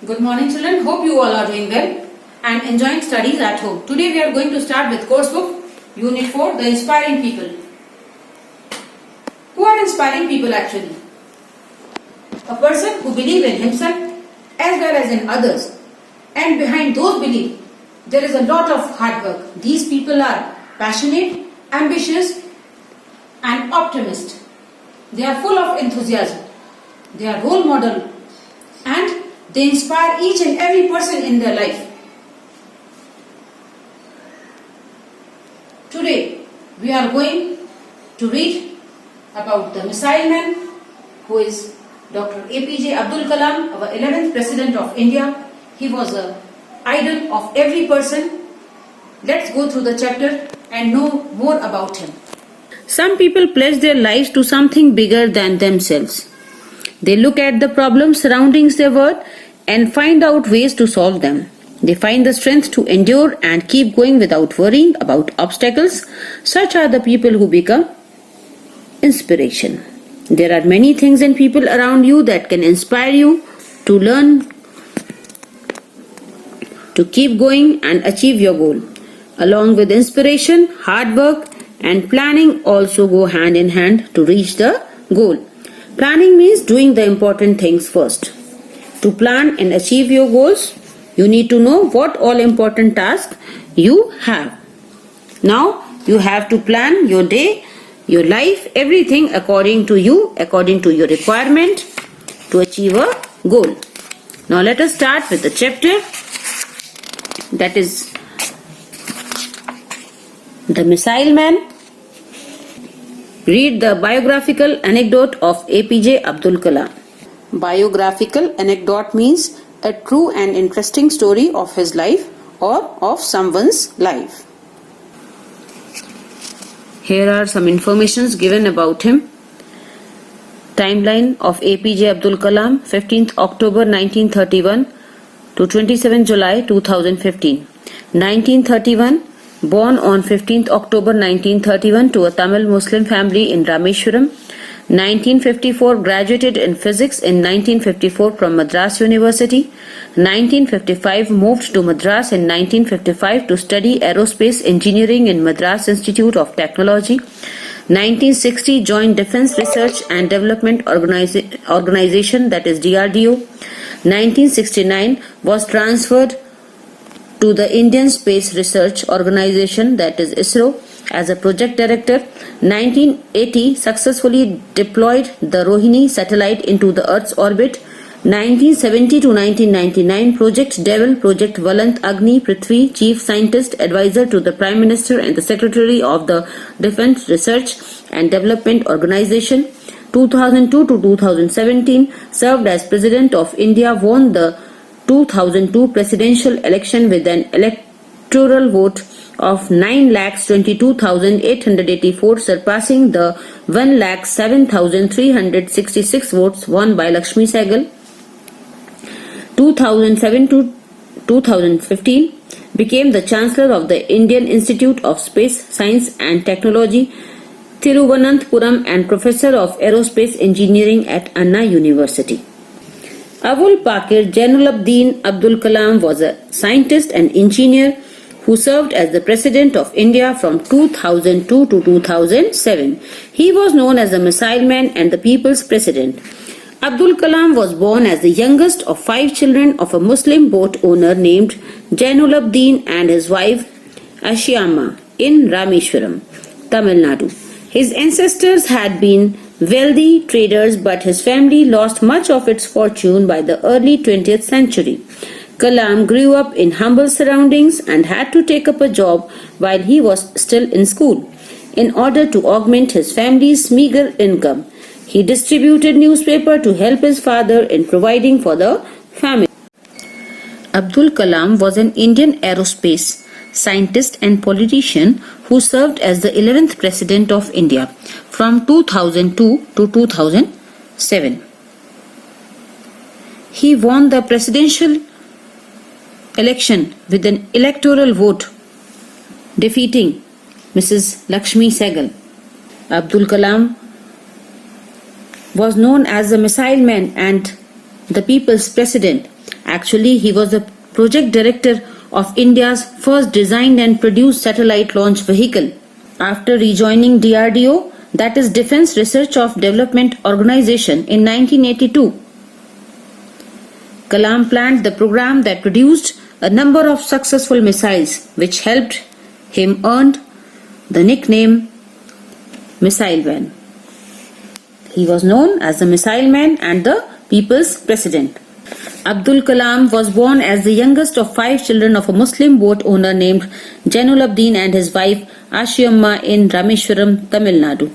Good morning children, hope you all are doing well and enjoying studies at home. Today we are going to start with coursebook Unit 4, The Inspiring People. Who are inspiring people actually? A person who believes in himself as well as in others, and behind those beliefs there is a lot of hard work. These people are passionate, ambitious and optimist. They are full of enthusiasm. They are role model and they inspire each and every person in their life. Today we are going to read about the missile man who is Dr. APJ Abdul Kalam, our 11th President of India. He was an idol of every person. Let's go through the chapter and know more about him. Some people pledge their lives to something bigger than themselves. They look at the problems surrounding their world and find out ways to solve them. They find the strength to endure and keep going without worrying about obstacles. Such are the people who become inspiration. There are many things and people around you that can inspire you to learn, to keep going and achieve your goal. Along with inspiration, hard work and planning also go hand in hand to reach the goal. Planning means doing the important things first. To plan and achieve your goals, you need to know what all important tasks you have. Now, you have to plan your day, your life, everything according to you, according to your requirement to achieve a goal. Now, let us start with the chapter that is The Missile Man. Read the biographical anecdote of APJ Abdul Kalam. Biographical anecdote means a true and interesting story of his life or of someone's life. Here are some informations given about him. Timeline of APJ Abdul Kalam, 15th October 1931 to 27 July 2015. 1931, born on 15th October 1931 to a Tamil Muslim family in Rameshwaram. 1954, graduated in physics in 1954 from Madras University. 1955, moved to Madras in 1955 to study aerospace engineering in Madras Institute of Technology. 1960, joined Defence Research and Development Organization, that is DRDO. 1969, was transferred to the Indian Space Research Organization, that is ISRO, as a project director. 1980, successfully deployed the Rohini satellite into the Earth's orbit. 1970 to 1999, Project Devil, Project Valant Agni Prithvi, Chief Scientist, Advisor to the Prime Minister and the Secretary of the Defence Research and Development Organization. 2002 to 2017, served as President of India, won the 2002 presidential election with an electoral vote of 9,22,884, surpassing the 1,07,366 votes won by Lakshmi Sehgal. 2007 to 2015, became the Chancellor of the Indian Institute of Space Science and Technology, Thiruvananthapuram, and Professor of Aerospace Engineering at Anna University. Abul Pakir Jainuddin Abdul Kalam was a scientist and engineer who served as the President of India from 2002 to 2007. He was known as the Missile Man and the People's President. Abdul Kalam was born as the youngest of 5 children of a Muslim boat owner named Jainuddin and his wife Ashiama in Rameshwaram, Tamil Nadu. His ancestors had been wealthy traders, but his family lost much of its fortune by the early 20th century. Kalam grew up in humble surroundings and had to take up a job while he was still in school. In order to augment his family's meager income, he distributed newspaper to help his father in providing for the family. Abdul Kalam was an Indian aerospace scientist and politician who served as the 11th President of India from 2002 to 2007. He won the presidential election with an electoral vote, defeating Mrs. Lakshmi Sehgal. Abdul Kalam was known as the Missile Man and the People's President Actually, he was the project director of India's first designed and produced satellite launch vehicle. After rejoining DRDO, that is Defense Research of Development Organization, in 1982, Kalam planned the program that produced a number of successful missiles, which helped him earn the nickname Missile Man. He was known as the Missile Man and the People's President. Abdul Kalam was born as the youngest of 5 children of a Muslim boat owner named Jainul Abdin and his wife Ashiamma in Rameshwaram, Tamil Nadu.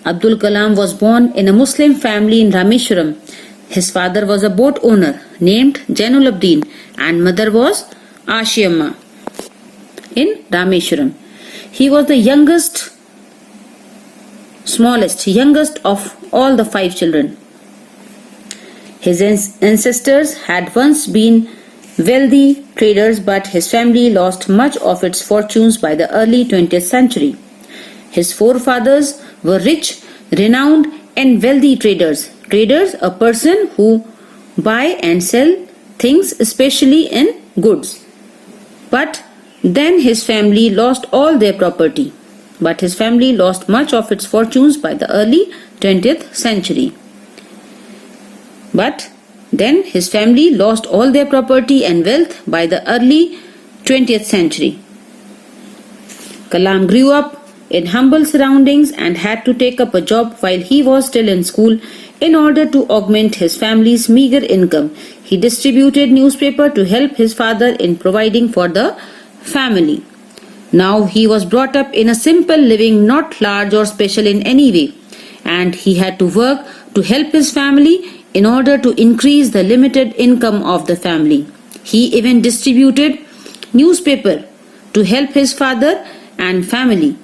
Abdul Kalam was born in a Muslim family in Rameshwaram. His father was a boat owner named Jainul Abdin and mother was Ashiamma in Rameshwaram. He was the youngest of all the 5 children. His ancestors had once been wealthy traders, but his family lost much of its fortunes by the early 20th century. His forefathers were rich, renowned and wealthy traders. Traders, a person who buy and sell things, especially in goods. But then his family lost all their property. But his family lost much of its fortunes by the early 20th century. But then his family lost all their property and wealth by the early 20th century. Kalam grew up in humble surroundings and had to take up a job while he was still in school in order to augment his family's meager income. He distributed newspaper to help his father in providing for the family. Now he was brought up in a simple living, not large or special in any way, and he had to work to help his family in order to increase the limited income of the family. He even distributed newspaper to help his father and family.